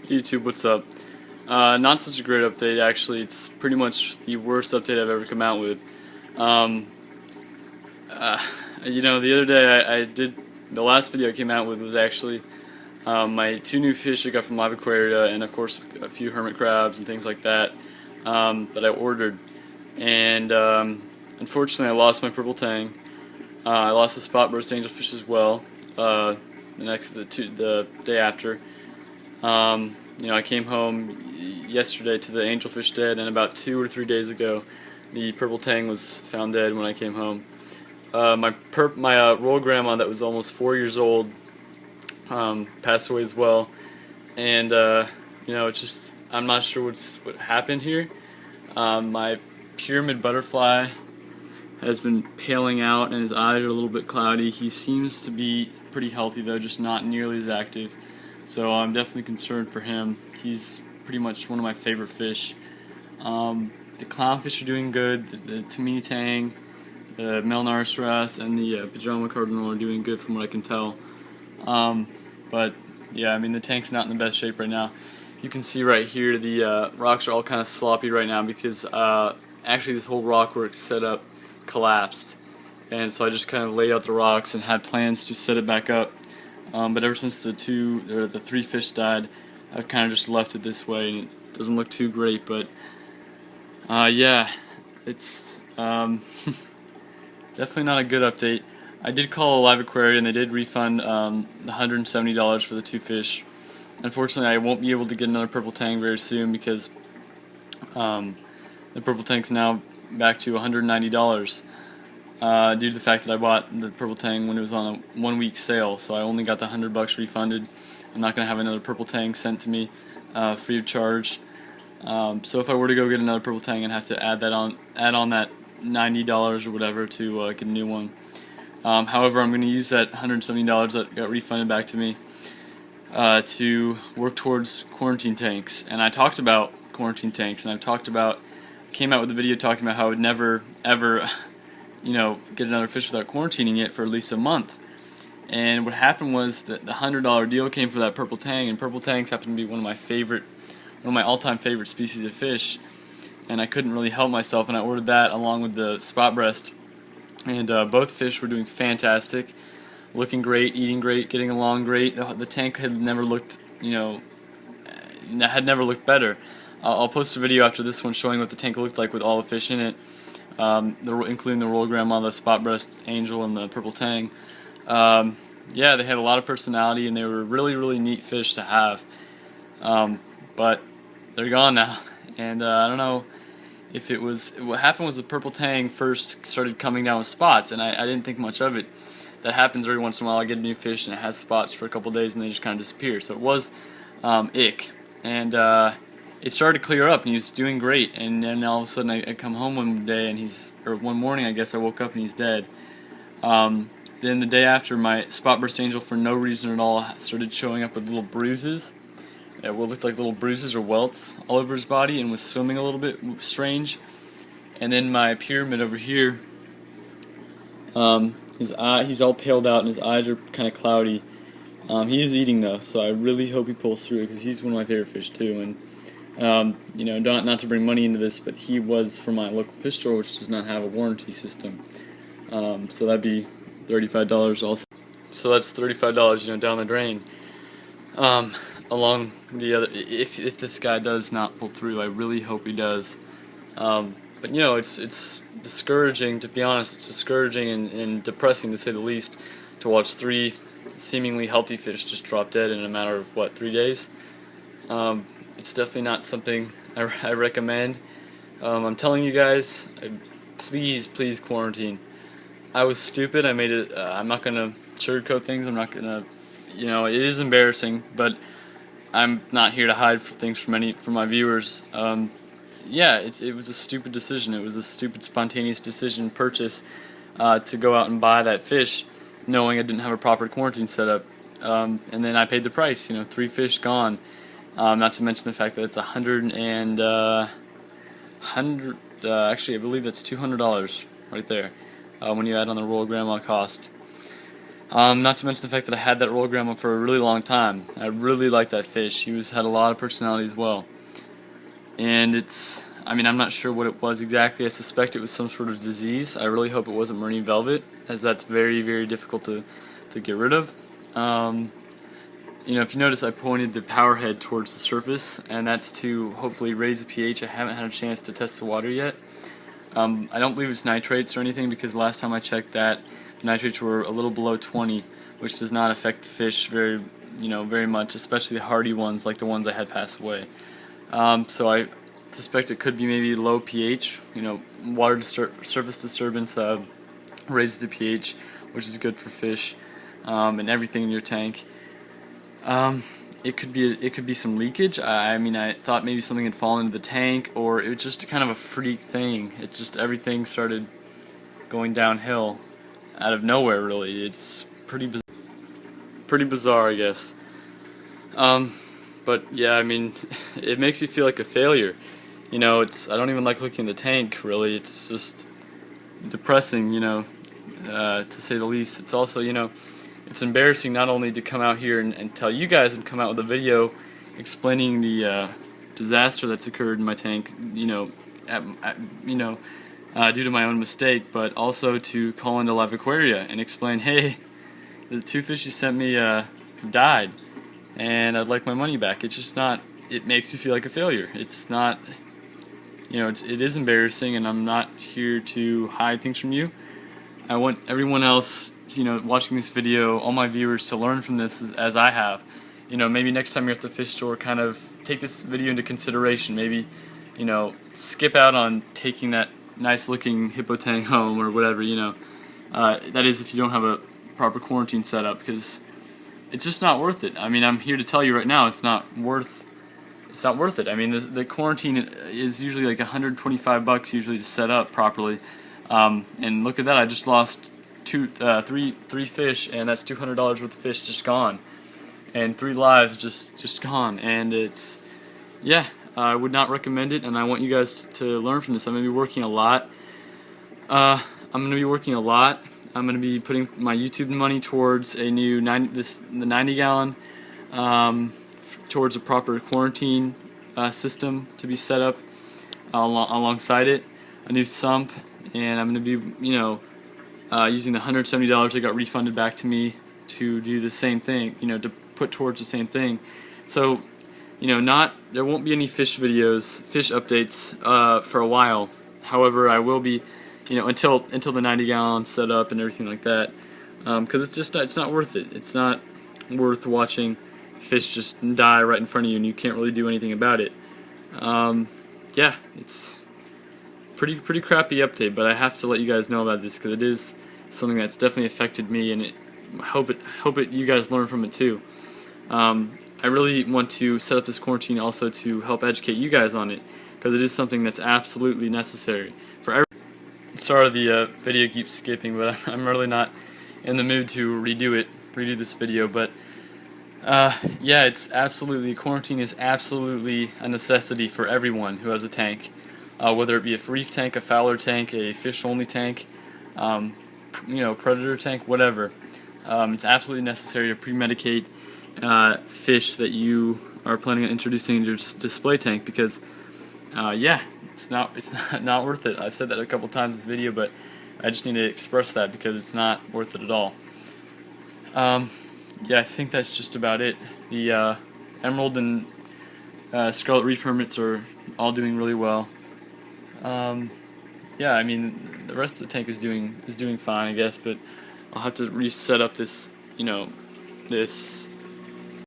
YouTube, what's up? Not such a great update, actually. It's pretty much the worst update I've ever come out with. Um, the other day I did, the last video I came out with was actually my two new fish I got from Live Aquaria, and of course a few hermit crabs and things like that that I ordered. And unfortunately I lost my purple tang. I lost the spot burst angelfish as well. The day after. I came home yesterday to the angelfish dead, and about 2 or 3 days ago, the purple tang was found dead when I came home. My royal grandma that was almost 4 years old passed away as well, and it's just I'm not sure what happened here. My pyramid butterfly has been paling out, and his eyes are a little bit cloudy. He seems to be pretty healthy though, just not nearly as active. So I'm definitely concerned for him. He's pretty much one of my favorite fish. The clownfish are doing good. The Tamini tang, the Melnarsaurus, and the pajama cardinal are doing good from what I can tell. But yeah, I mean the tank's not in the best shape right now. You can see right here the rocks are all kind of sloppy right now because actually this whole rockwork setup collapsed, and so I just kind of laid out the rocks and had plans to set it back up. But ever since the 3 fish died, I've kind of just left it this way, and it doesn't look too great. But yeah, it's definitely not a good update. I did call Live Aquaria, and they did refund $170 for the 2 fish. Unfortunately, I won't be able to get another purple tang very soon because the purple tank's now back to $190. Due to the fact that I bought the purple tang when it was on a 1-week sale, so I only got the $100 refunded. I'm not going to have another purple tang sent to me free of charge. So if I were to go get another purple tang, I'd have to add on that $90 or whatever to get a new one. However, I'm going to use that $170 that got refunded back to me to work towards quarantine tanks. And I talked about quarantine tanks, and came out with a video talking about how I would never ever get another fish without quarantining it for at least a month. And what happened was that the $100 deal came for that purple tang, and purple tangs happen to be one of my all-time favorite species of fish, and I couldn't really help myself, and I ordered that along with the spot breast, and both fish were doing fantastic, looking great, eating great, getting along great. The tank had never looked, better. I'll post a video after this one showing what the tank looked like with all the fish in it. Including the royal grandma, the spot breast angel, and the purple tang. Yeah, they had a lot of personality, and they were really, really neat fish to have. But they're gone now, and I don't know if it was. What happened was the purple tang first started coming down with spots, and I didn't think much of it. That happens every once in a while. I get a new fish, and it has spots for a couple days, and they just kind of disappear. So it was ick, and it started to clear up, and he was doing great. And then all of a sudden, I come home one day, and one morning, I guess I woke up and he's dead. Then the day after, my spot burst angel, for no reason at all, started showing up with little bruises. What looked like little bruises or welts all over his body, and was swimming a little bit strange. And then my pyramid over here, he's all paled out, and his eyes are kind of cloudy. He is eating though, so I really hope he pulls through, because he's one of my favorite fish too. And not to bring money into this, but he was from my local fish store, which does not have a warranty system. So that'd be $35 also. So that's $35, down the drain. Along the other, if this guy does not pull through, I really hope he does. But it's discouraging, to be honest. It's discouraging and depressing, to say the least, to watch 3 seemingly healthy fish just drop dead in a matter of 3 days. It's definitely not something I recommend. I'm telling you guys, please quarantine. I was stupid. I made it. I'm not gonna sugarcoat things. I'm not gonna. It is embarrassing, but I'm not here to hide things from my viewers. Yeah, it was a stupid decision. It was a stupid, spontaneous decision purchase to go out and buy that fish, knowing I didn't have a proper quarantine set up. And then I paid the price. 3 fish gone. Not to mention the fact that it's actually I believe that's $200 right there when you add on the royal grandma cost. Not to mention the fact that I had that royal grandma for a really long time. I really liked that fish. She had a lot of personality as well. And I mean, I'm not sure what it was exactly. I suspect it was some sort of disease. I really hope it wasn't marine velvet, as that's very, very difficult to get rid of. You know, if you notice, I pointed the power head towards the surface, and that's to hopefully raise the pH. I haven't had a chance to test the water yet. I don't believe it's nitrates or anything, because last time I checked that, the nitrates were a little below 20, which does not affect the fish very much, especially the hardy ones like the ones I had pass away. So I suspect it could be maybe low pH. You know, water surface disturbance raises the pH, which is good for fish and everything in your tank. It could be some leakage. I mean, I thought maybe something had fallen into the tank, or it was just kind of a freak thing. It's just everything started going downhill out of nowhere. Really, it's pretty bizarre, I guess. But yeah, I mean, it makes you feel like a failure. You know, I don't even like looking in the tank. Really, it's just depressing. You know, to say the least. It's also, you know, it's embarrassing not only to come out here and tell you guys and come out with a video explaining the disaster that's occurred in my tank, you know, due to my own mistake, but also to call into Live Aquaria and explain, hey, the 2 fish you sent me died, and I'd like my money back. It's just not. It makes you feel like a failure. It's not. You know, it is embarrassing, and I'm not here to hide things from you. I want everyone else, you know, watching this video, all my viewers, to learn from this as I have. You know, maybe next time you're at the fish store, kind of take this video into consideration. Maybe, you know, skip out on taking that nice looking hippo tank home or whatever, you know. That is if you don't have a proper quarantine set up, because it's just not worth it. I mean, I'm here to tell you right now, it's not worth it. I mean, the quarantine is usually like $125 usually to set up properly. And look at that, I just lost three fish, and that's $200 worth of fish just gone, and 3 lives just gone. And it's, yeah, I would not recommend it, and I want you guys to learn from this. I'm going to be working a lot. I'm going to be putting my YouTube money towards a new the 90-gallon, towards a proper quarantine system to be set up alongside it, a new sump, and I'm going to be, you know, using the $170 that got refunded back to me to do the same thing, you know, to put towards the same thing. So, you know, there won't be any fish videos, fish updates for a while. However, I will be, you know, until the 90-gallon set up and everything like that, because it's not worth it. It's not worth watching fish just die right in front of you and you can't really do anything about it. Yeah, it's pretty crappy update, but I have to let you guys know about this because it is something that's definitely affected me, and I hope you guys learn from it too. I really want to set up this quarantine also to help educate you guys on it, because it is something that's absolutely necessary for everyone. Sorry the video keeps skipping, but I'm really not in the mood to redo this video. But yeah, quarantine is absolutely a necessity for everyone who has a tank. Whether it be a reef tank, a fowler tank, a fish-only tank, you know, predator tank, whatever. It's absolutely necessary to pre-medicate fish that you are planning on introducing into your display tank, because, yeah, it's not worth it. I've said that a couple times in this video, but I just need to express that because it's not worth it at all. Yeah, I think that's just about it. The emerald and scarlet reef hermits are all doing really well. Yeah, I mean, the rest of the tank is doing fine, I guess, but I'll have to reset up this, you know, this